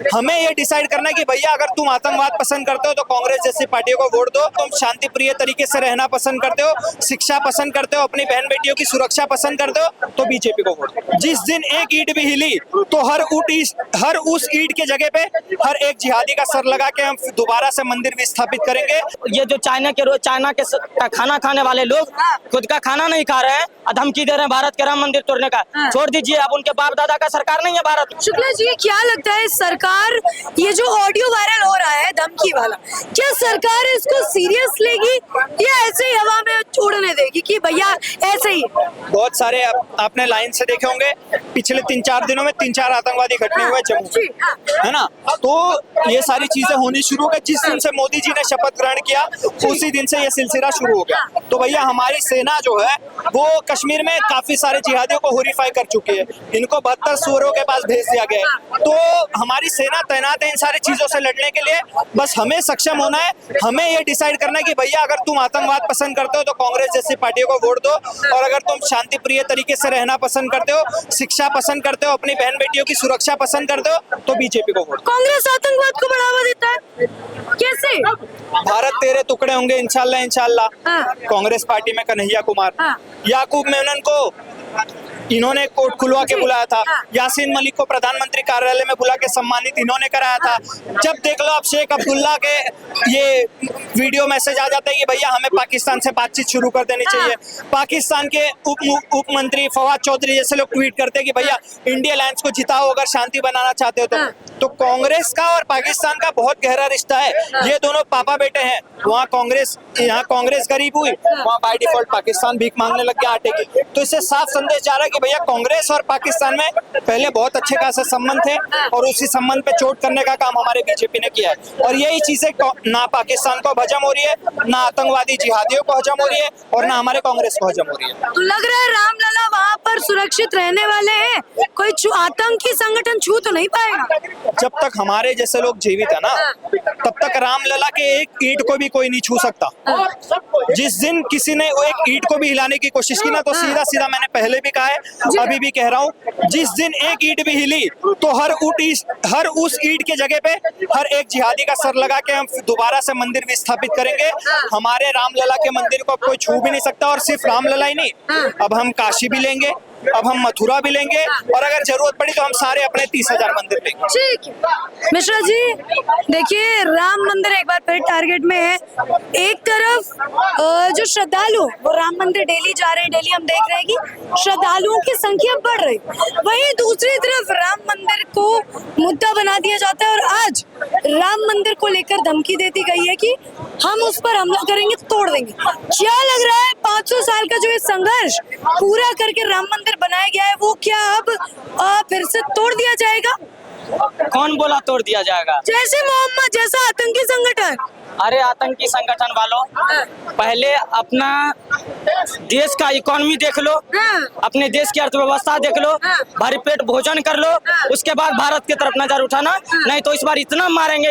हमें ये डिसाइड करना है कि भैया अगर तुम आतंकवाद पसंद करते हो तो कांग्रेस जैसी पार्टियों को वोट दो, तुम शांति प्रिय तरीके से रहना पसंद करते हो, शिक्षा पसंद करते हो, अपनी बहन बेटियों की सुरक्षा पसंद करते हो तो बीजेपी को वोट दो। जिस दिन एक ईंट भी हिली तो हर उस ईंट के जगह पे हर एक जिहादी का सर लगा के हम दोबारा से मंदिर भी स्थापित करेंगे। ये जो चाइना के खाना खाने वाले लोग खुद का खाना नहीं खा रहे हैं, धमकी दे रहे हैं भारत के राम मंदिर तोड़ने का। छोड़ दीजिए, अब उनके बाप दादा का सरकार नहीं है भारत। शुक्ला जी, क्या लगता है सरकार, ये जो ऑडियो वायरल हो रहा है धमकी वाला, क्या सरकार इसको सीरियस लेगी या ऐसे ही हवा में उड़ने देगी कि भैया ऐसे ही? बहुत सारे आपने लाइन से देखे होंगे, पिछले 3-4 दिनों में 3-4 आतंकवादी घटने हुए जम्मू में, है ना। तो ये सारी चीजें होनी शुरू हो गई। जिस दिन से मोदी जी ने शपथ ग्रहण किया उसी दिन से ये सिलसिला शुरू हो गया। तो भैया हमारी सेना जो है वो कश्मीर में काफी सारे जिहादियों को होरीफाई कर चुकी है, इनको 72 सूअरों के पास भेज दिया गया है। तो हमारी सेना तैनात है इन सारी चीजों से लड़ने के लिए। बस हमें सक्षम होना है, हमें ये डिसाइड करना है कि भैया अगर तुम आतंकवाद पसंद करते हो तो कांग्रेस जैसी पार्टियों को वोट दो, और अगर तुम शांति प्रिय तरीके से रहना पसंद करते हो, शिक्षा पसंद करते हो, अपनी बहन बेटियों की सुरक्षा पसंद करते हो तो बीजेपी को वोट। कांग्रेस आतंकवाद को बढ़ावा देता है कैसे? भारत तेरे टुकड़े होंगे इंशाल्लाह इंशाल्लाह। कांग्रेस पार्टी में कन्हैया कुमार, याकूब मेनन को इन्होंने कोर्ट खुलवा के बुलाया था, यासीन मलिक को प्रधानमंत्री कार्यालय में बुला के सम्मानित इन्होंने कराया था। जब देख लो अब शेख अब्दुल्ला के ये वीडियो मैसेज आ जाता है कि भैया हमें पाकिस्तान से बातचीत शुरू कर देनी चाहिए। पाकिस्तान के उप मंत्री फवाद चौधरी जैसे लोग ट्वीट करते हैं कि भैया इंडिया अलायंस को जिताओ अगर शांति बनाना चाहते हो तो कांग्रेस का और पाकिस्तान का बहुत गहरा रिश्ता है। ये दोनों पापा बेटे हैं। वहाँ यहाँ कांग्रेस गरीब हुई, वहाँ बाय डिफॉल्ट पाकिस्तान भीख मांगने लग गया आटे की। तो इससे साफ संदेश जा रहा है कि भैया कांग्रेस और पाकिस्तान में पहले बहुत अच्छे खासे संबंध थे और उसी संबंध पे चोट करने का काम हमारे बीजेपी ने किया है। और यही चीजें ना पाकिस्तान को हजम हो रही है, ना आतंकवादी जिहादियों को हजम हो रही है और ना हमारे कांग्रेस को हजम हो रही है। तो लग रहा है रामलला वहाँ पर सुरक्षित रहने वाले हैं, कोई आतंकी संगठन छू तो नहीं पाएगा। जब तक हमारे जैसे लोग जीवित है ना तब तक रामलला के एक ईंट को भी कोई नहीं छू सकता। जिस दिन किसी ने वो एक ईंट को भी हिलाने की कोशिश की ना तो सीधा सीधा, मैंने पहले भी कहा है अभी भी कह रहा हूँ, जिस दिन एक ईंट भी हिली तो हर उस ईंट के जगह पे हर एक जिहादी का सर लगा के हम दोबारा से मंदिर भी स्थापित करेंगे। हमारे रामलला के मंदिर को अब कोई छू भी नहीं सकता। और सिर्फ रामलला ही नहीं, अब हम काशी भी लेंगे, अब हम मथुरा भी लेंगे और अगर जरूरत पड़ी तो हम सारे अपने 30,000 मंदिर लेंगे। ठीक मिश्रा जी, देखिए राम मंदिर एक बार फिर टारगेट में है। एक तरफ जो श्रद्धालु वो राम मंदिर डेली जा रहे हैं, डेली हम देख रहे हैं कि श्रद्धालुओं की संख्या बढ़ रही, वहीं दूसरी तरफ राम मंदिर को मुद्दा बना दिया जाता है और आज राम मंदिर को लेकर धमकी देती गई है कि हम उस पर हमला करेंगे, तोड़ देंगे। क्या लग रहा है 500 साल का जो ये संघर्ष पूरा करके राम मंदिर बनाया गया है वो क्या अब फिर से तोड़ दिया जाएगा? कौन बोला तोड़ दिया जाएगा? जैसे मोहम्मद जैसा आतंकी संगठन। अरे आतंकी संगठन वालों, पहले अपना देश का इकोनॉमी देख लो, अपने देश की अर्थव्यवस्था देख लो, भरी पेट भोजन कर लो, उसके बाद भारत की तरफ नजर उठाना। नहीं तो इस बार इतना मारेंगे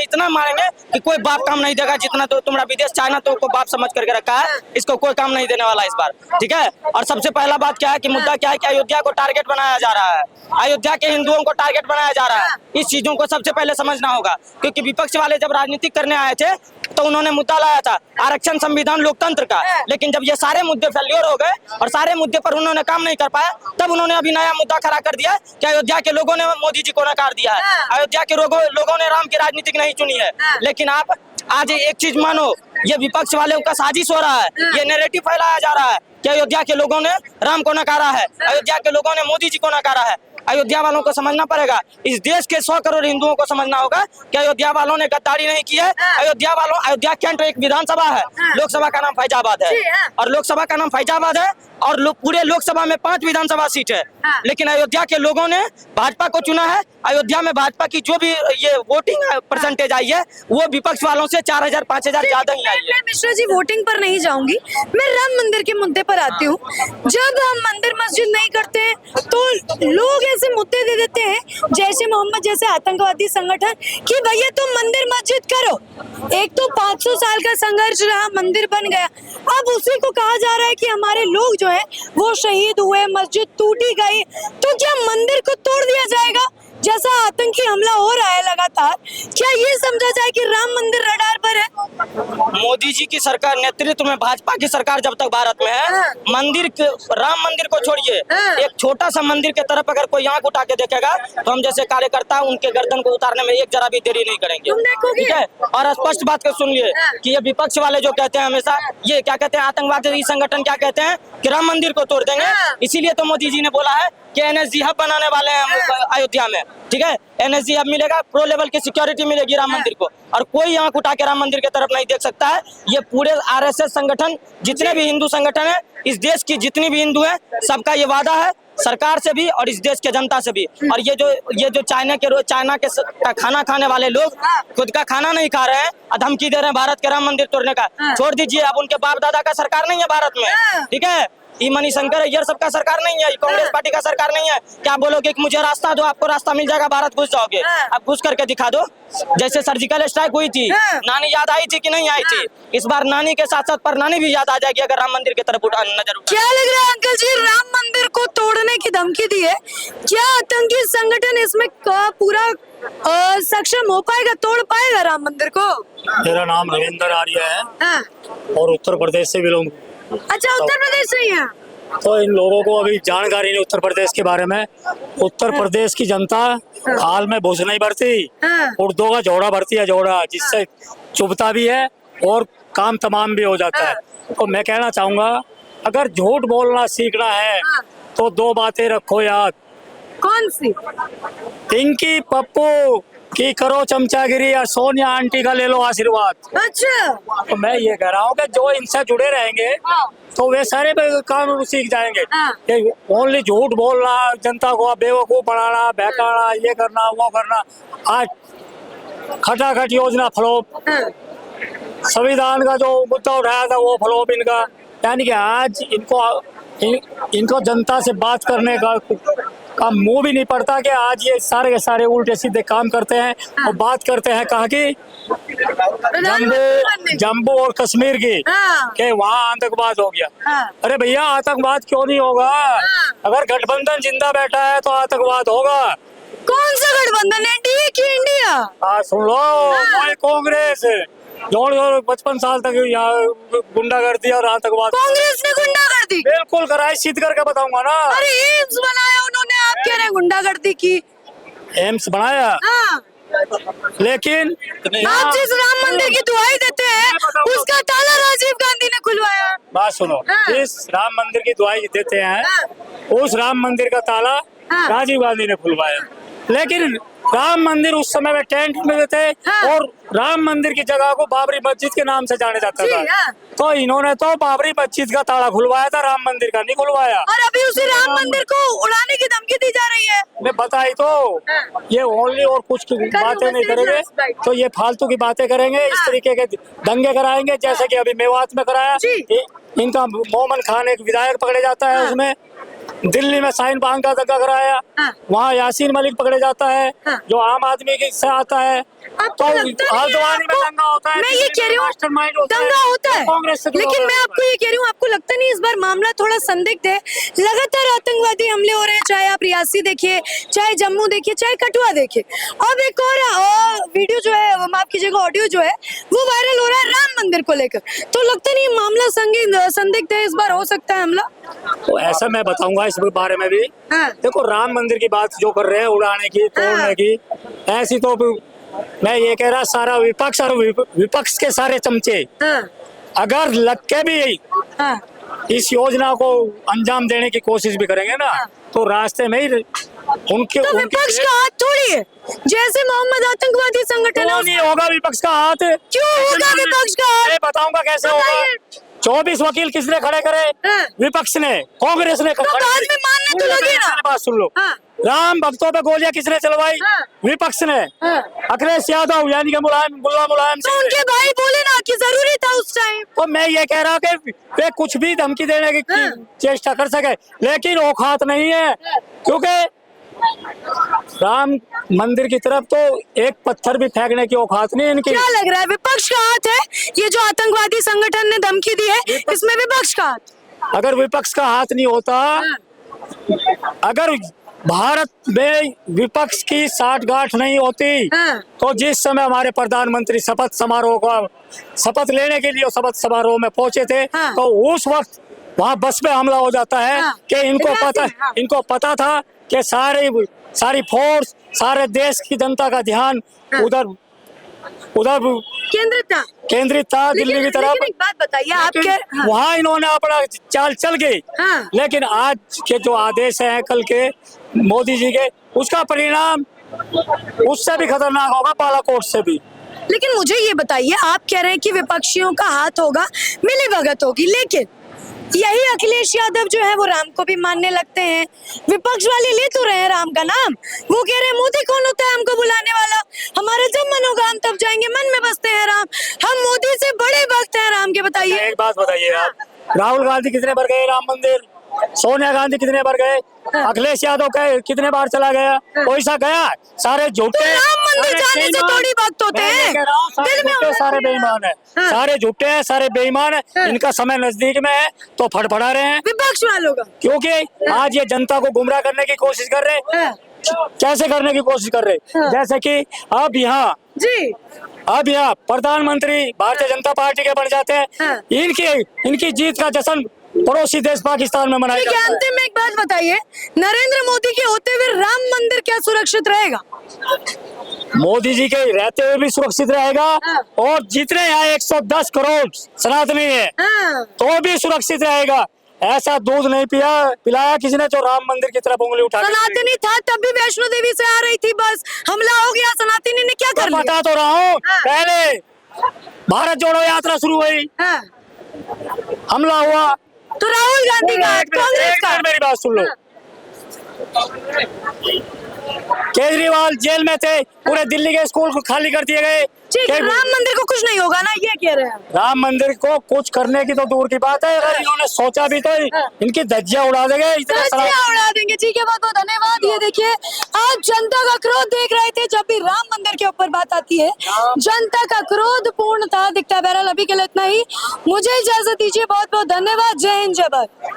कि कोई बाप काम नहीं देगा। जितना तो तुम्हारा विदेश चाइना तो को बाप समझ करके रखा है, इसको कोई काम नहीं देने वाला इस बार, ठीक है। और सबसे पहला बात क्या है कि मुद्दा क्या है कि अयोध्या को टारगेट बनाया जा रहा है, अयोध्या के हिंदुओं को टारगेट बनाया जा रहा है। इस चीजों को सबसे पहले समझना होगा, क्योंकि विपक्ष वाले जब राजनीति करने आए थे तो उन्होंने मुद्दा लाया था आरक्षण, संविधान, लोकतंत्र का। लेकिन जब ये सारे मुद्दे फेल्योर हो गए और सारे मुद्दे पर उन्होंने काम नहीं कर पाया, तब उन्होंने अभी नया मुद्दा खड़ा कर दिया कि अयोध्या के लोगों ने मोदी जी को नकार दिया है, अयोध्या के लोगों ने राम की राजनीति नहीं चुनी है। लेकिन आप आज एक चीज मानो, ये विपक्ष वालों का साजिश हो रहा है, ये नैरेटिव फैलाया जा रहा है कि अयोध्या के लोगों ने राम को नकारा है, अयोध्या के लोगों ने मोदी जी को नकारा है। अयोध्या वालों को समझना पड़ेगा, इस देश के 100 करोड़ हिंदुओं को समझना होगा कि अयोध्या वालों ने गद्दारी नहीं की है। अयोध्या कैंट एक विधानसभा है, लोकसभा का नाम फैजाबाद है और लोकसभा का नाम फैजाबाद है और पूरे लोकसभा में 5 विधानसभा सीट है। लेकिन अयोध्या के लोगों ने भाजपा को चुना है। अयोध्या में भाजपा की जो भी ये वोटिंग परसेंटेज आई है वो विपक्ष वालों से 4,000-5,000 ज्यादा ही आई है। मिश्रा जी, वोटिंग पर नहीं जाऊंगी, मैं राम मंदिर के मुद्दे पर आती हूँ। जब हम मंदिर मस्जिद नहीं करते तो लोग ऐसे मुद्दे दे देते हैं जैसे मोहम्मद जैसे आतंकवादी संगठन कि भैया तुम मंदिर मस्जिद करो। एक तो 500 साल का संघर्ष रहा, मंदिर बन गया, अब उसी को कहा जा रहा है कि हमारे लोग जो है वो शहीद हुए, मस्जिद टूटी गई, तो क्या मंदिर को तोड़ दिया जाएगा? जैसा आतंकी हमला हो रहा है लगातार, क्या ये समझा जाए कि राम मंदिर रडार पर है? मोदी जी की सरकार नेतृत्व में भाजपा की सरकार जब तक भारत में है, राम मंदिर को छोड़िए, एक छोटा सा मंदिर के तरफ अगर कोई आंख उठा के देखेगा तो हम जैसे कार्यकर्ता उनके गर्दन को उतारने में एक जरा भी देरी नहीं करेंगे। ठीक है, और स्पष्ट बात को सुन लिए कि ये विपक्ष वाले जो कहते हैं हमेशा, ये क्या कहते हैं, आतंकवादी संगठन क्या कहते हैं कि राम मंदिर को तोड़ देंगे। इसीलिए तो मोदी जी ने बोला है कि एनएसजी हब बनाने वाले हैं हम अयोध्या में। ठीक है, एनएसजी हब मिलेगा, प्रो लेवल की सिक्योरिटी मिलेगी राम मंदिर को, और कोई आंख उठा के राम मंदिर की तरफ नहीं देख सकता है। ये पूरे आरएसएस संगठन, जितने भी हिंदू संगठन है, इस देश की जितनी भी हिंदू है, सबका ये वादा है, सरकार से भी और इस देश के जनता से भी। और ये जो चाइना के खाना खाने वाले लोग खुद का खाना नहीं खा रहे हैं, धमकी दे रहे हैं भारत के राम मंदिर तोड़ने का। छोड़ दीजिए, अब उनके बाप दादा का सरकार नहीं है भारत में। ठीक है, ई मणिशंकर अय्यर सबका सरकार नहीं है, कांग्रेस पार्टी का सरकार नहीं है। क्या बोलोगे कि मुझे रास्ता दो, आपको रास्ता मिल जाएगा, भारत घुस जाओगे? अब घुस करके दिखा दो। जैसे सर्जिकल स्ट्राइक हुई थी, नानी याद आई थी कि नहीं आई थी? इस बार नानी के साथ साथ पर नानी भी याद आ जाएगी अगर राम मंदिर की तरफ नजर। क्या लग रहा है अंकल जी, राम मंदिर को तोड़ने की धमकी दी है, क्या आतंकी संगठन इसमें पूरा सक्षम हो पाएगा, तोड़ पाएगा राम मंदिर को? मेरा नाम रविंदर आर्य है और उत्तर प्रदेश से बिलोंग। अच्छा, उत्तर प्रदेश से ही हैं। तो इन लोगों को अभी जानकारी नहीं उत्तर प्रदेश के बारे में। उत्तर प्रदेश की जनता हाल में भूस नहीं भरती, उर्दू का जोड़ा भरती है, जोड़ा, जिससे चुभता भी है और काम तमाम भी हो जाता है। तो मैं कहना चाहूंगा, अगर झूठ बोलना सीखना है तो दो बातें रखो याद। कौन सी? पिंकी पप्पू की करो चमचागिरी या सोनिया आंटी का ले लो आशीर्वाद। अच्छा, तो मैं ये कह रहा हूँ कि जो इनसे जुड़े रहेंगे तो वे सारे कानून सीख जाएंगे। कि ओनली झूठ बोलना, जनता को बेवकूफ बनाना, बहकाना, ये करना वो करना। आज खटाखट योजना फ्लॉप, संविधान का जो मुद्दा उठाया था वो फ्लॉप इनका। यानी कि आज इनको जनता से बात करने का मुंह भी नहीं पड़ता कि आज ये सारे के सारे उल्टे सीधे काम करते हैं और बात करते हैं कहाँ की, जम्मू और कश्मीर की, कि वहाँ आतंकवाद हो गया। अरे भैया, आतंकवाद क्यों नहीं होगा? अगर गठबंधन जिंदा बैठा है तो आतंकवाद होगा। कौन सा गठबंधन, एनडीए की इंडिया? सुन लो, कांग्रेस जो 55 साल तक यहाँ गुंडागर्दी और आतंकवाद, कांग्रेस ने गुंडागर्दी बिल्कुल कराई, सीध करके बताऊंगा ना। अरे एम्स बनाया उन्होंने, आप कह रहे हैं गुंडागर्दी की? एम्स बनाया, लेकिन आप जिस राम मंदिर की दुआई देते हैं उसका ताला राजीव गांधी ने खुलवाया। बात सुनो, जिस राम मंदिर की दुआई देते हैं उस राम मंदिर का ताला राजीव गांधी ने खुलवाया। लेकिन राम मंदिर उस समय में टेंट में थे और राम मंदिर की जगह को बाबरी मस्जिद के नाम से जाने जाता था। तो इन्होंने तो बाबरी मस्जिद का ताला खुलवाया था, राम मंदिर का नहीं खुलवाया। और अभी उसी राम मंदिर को उड़ाने की धमकी दी जा रही है। मैं बताई तो, ये ओनली और कुछ बातें नहीं करेंगे तो ये फालतू की बातें करेंगे, इस तरीके के दंगे कराएंगे जैसे कि अभी मेवात में कराया। इनका मोमन खान एक विधायक पकड़े जाता है, उसमें दिल्ली में शाहीन बाग का दंगा कराया, वहाँ यासीन मलिक पकड़े जाता है जो आम आदमी के से आता है। तो हल्द्वानी में दंगा होता है, मैं ये कह रही हूँ दंगा होता है, लेकिन मैं आपको ये कह रही हूँ, आपको लगता नहीं इस बार मामला थोड़ा संदिग्ध है? लगातार आतंकवादी हमले हो रहे हैं, चाहे आप रियासी देखिए, चाहे जम्मू देखिए, चाहे कठुआ देखिए। अब एक और वीडियो जो है, माफ कीजिएगा, ऑडियो जो है वो वायरल हो रहा है राम मंदिर को लेकर। तो लगता नहीं मामला संदिग्ध है, इस बार हो सकता है हमला? तो ऐसा मैं बताऊंगा इस बारे में भी। देखो, राम मंदिर की बात जो कर रहे हैं उड़ाने की, तोड़ने की, ऐसी तो मैं ये कह रहा, सारा विपक्ष और विपक्ष के सारे चमचे अगर लग के भी इस योजना को अंजाम देने की कोशिश भी करेंगे ना, तो रास्ते में ही उनके तो विपक्ष का हाथ थोड़ी है, जैसे मोहम्मद आतंकवादी संगठन है। नहीं होगा विपक्ष का हाथ। क्यों होगा विपक्ष का हाथ? मैं बताऊंगा कैसे होगा। 24 वकील किसने खड़े करे? विपक्ष ने, कांग्रेस ने। तो बाद में मानने तो लगे ना। बात सुन लो, राम भक्तों पे गोलियां किसने चलवाई? विपक्ष ने। अखिलेश यादव यानी कि मुलायम तो उनके भाई बोले ना कि जरूरी था उस टाइम। तो मैं ये कह रहा कि वे कुछ भी धमकी देने की चेष्टा कर सके, लेकिन औकात नहीं है, क्योंकि राम मंदिर की तरफ तो एक पत्थर भी फेंकने की औकात नहीं इनकी। क्या लग रहा है विपक्ष का हाथ है? ये जो आतंकवादी संगठन ने धमकी दी है, इसमें विपक्ष का हाथ? अगर विपक्ष का हाथ नहीं होता, अगर भारत में विपक्ष की साठगांठ नहीं होती। हाँ। तो जिस समय हमारे प्रधानमंत्री शपथ लेने के लिए शपथ समारोह में पहुंचे थे, हाँ। तो उस वक्त वहां बस पे हमला हो जाता है हाँ। कि हाँ। इनको पता था कि सारी फोर्स, सारे देश की जनता का ध्यान हाँ। उधर केंद्रित था दिल्ली की तरफ। लेकिन एक बात बताइए, आप लेकिन वहाँ इन्होंने अपना चाल चल गई। हाँ। लेकिन आज के जो आदेश हैं कल के मोदी जी के, उसका परिणाम उससे भी खतरनाक होगा, बालाकोट से भी। लेकिन मुझे ये बताइए, आप कह रहे हैं कि विपक्षियों का हाथ होगा, मिली भगत होगी, लेकिन यही अखिलेश यादव जो है वो राम को भी मानने लगते हैं। विपक्ष वाले ले तो रहे हैं राम का नाम, वो कह रहे हैं मोदी कौन होता है हमको बुलाने वाला, हमारा जब मन होगा हम तब जाएंगे, मन में बसते हैं राम, हम मोदी से बड़े भक्त हैं राम के। बताइए एक बात बताइए आप, राहुल गांधी कितने बार गए राम मंदिर, सोनिया गांधी कितने बार गए, अखिलेश यादव कितने बार चला गया, कोई सा गया? सारे झूठे। तो राम मंदिर जाने से थोड़ी भक्त होते हैं, दिल में होना सारे बेईमान है। हाँ। सारे झूठे हैं, सारे बेईमान है। हाँ। इनका समय नजदीक में है तो फड़फड़ा रहे हैं विपक्ष वालों का। क्योंकि आज ये जनता को गुमराह करने की कोशिश कर रहे हैं। कैसे करने की कोशिश कर रहे हैं? जैसे कि अब यहाँ प्रधानमंत्री भारतीय जनता पार्टी के बन जाते हैं। हाँ। इनकी जीत का जश्न पड़ोसी देश पाकिस्तान में मनाया ठीक है, जाता है। अंतिम में एक बात बताइए, नरेंद्र मोदी के होते हुए राम मंदिर क्या सुरक्षित रहेगा? मोदी जी के रहते हुए भी सुरक्षित रहेगा। हाँ। और जितने यहाँ 110 करोड़ सनातनी है हाँ। तो भी सुरक्षित रहेगा। ऐसा दूध नहीं पिलाया किसी ने जो राम मंदिर की तरफ उंगली उठा। सनातनी था तब भी वैष्णो देवी से आ रही थी, बस हमला हो गया, सनातनी ने क्या कर लिया? बता तो रहा हूँ। हाँ। पहले भारत जोड़ो यात्रा शुरू हुई, हाँ। हमला हुआ, तो राहुल गांधी का, कांग्रेस का। मेरी बात सुन लो। केजरीवाल जेल में थे, पूरे दिल्ली के स्कूल को खाली कर दिए गए। ठीक है, राम मंदिर को कुछ नहीं होगा ना, ये कह रहे हैं? राम मंदिर को कुछ करने की तो दूर की बात है, अगर इन्होंने सोचा भी तो इनकी धज्जियां उड़ा देंगे। धज्जियां उड़ा देंगे। ठीक है, बहुत बहुत धन्यवाद। ये देखिए, आज जनता का क्रोध देख रहे थे। जब भी राम मंदिर के ऊपर बात आती है, जनता का क्रोध पूर्ण था दिखता है। बहरहाल अभी के लिए इतना ही, मुझे इजाजत दीजिए। बहुत बहुत धन्यवाद। जय हिंद, जय भारत।